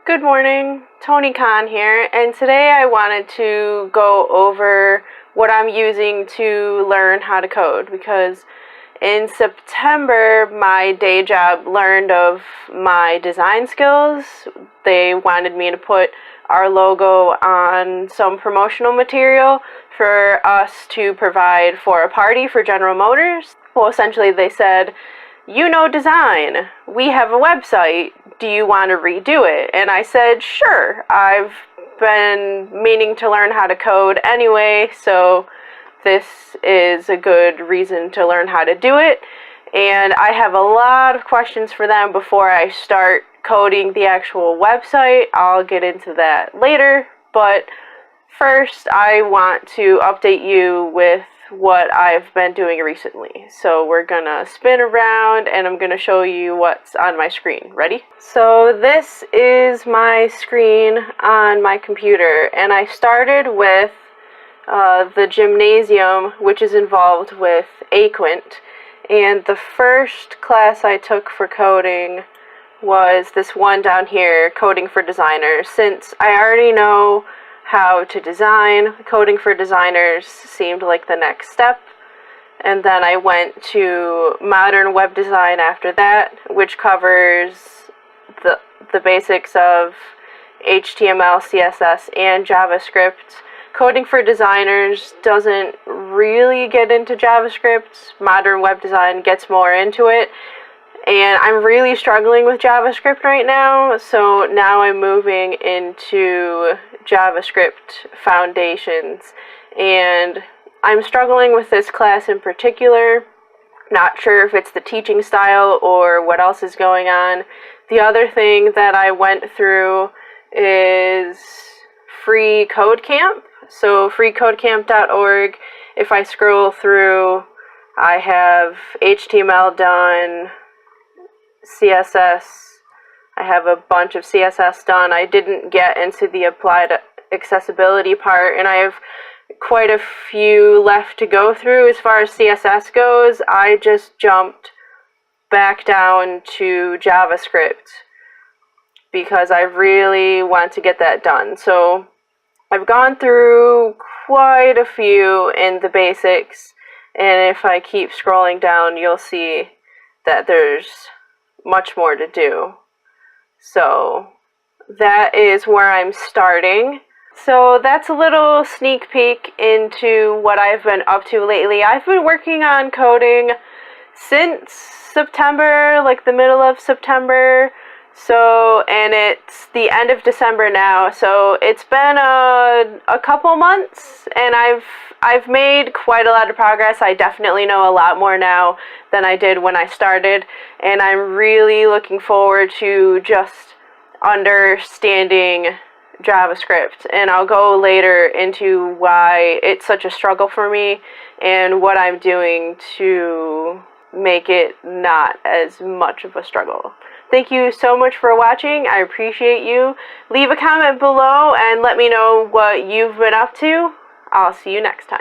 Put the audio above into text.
Good morning, Tony Khan here, and today I wanted to go over what I'm using to learn how to code because in September my day job learned of my design skills. They wanted me to put our logo on some promotional material for us to provide for a party for General Motors. Well, essentially they said, "You know design, we have a website, do you want to redo it?" And I said, sure, I've been meaning to learn how to code anyway, so this is a good reason to learn how to do it. And I have a lot of questions for them before I start coding the actual website. I'll get into that later, but first I want to update you with what I've been doing recently. So we're gonna spin around and I'm gonna show you what's on my screen. Ready? So this is my screen on my computer, and I started with the gymnasium, which is involved with Aquint. And the first class I took for coding was this one down here, Coding for Designers. Since I already know how to design, coding for designers seemed like the next step. And then I went to modern web design after that, which covers the basics of HTML, CSS, and JavaScript. Coding for designers doesn't really get into JavaScript. Modern web design gets more into it. And I'm really struggling with JavaScript right now, so now I'm moving into JavaScript foundations. And I'm struggling with this class in particular. Not sure if it's the teaching style or what else is going on. The other thing that I went through is free code camp. So freecodecamp.org. If I scroll through, I have HTML done, CSS, I have a bunch of CSS done. I didn't get into the applied accessibility part, and I have quite a few left to go through. As far as CSS goes, I just jumped back down to JavaScript because I really want to get that done. So I've gone through quite a few in the basics, and if I keep scrolling down, you'll see that there's much more to do. So that is where I'm starting. So that's a little sneak peek into what I've been up to lately. I've been working on coding since September, like the middle of September. So, and it's the end of December now, so it's been a couple months, and I've made quite a lot of progress. I definitely know a lot more now than I did when I started, and I'm really looking forward to just understanding JavaScript. And I'll go later into why it's such a struggle for me and what I'm doing to make it not as much of a struggle. Thank you so much for watching. I appreciate you. Leave a comment below and let me know what you've been up to. I'll see you next time.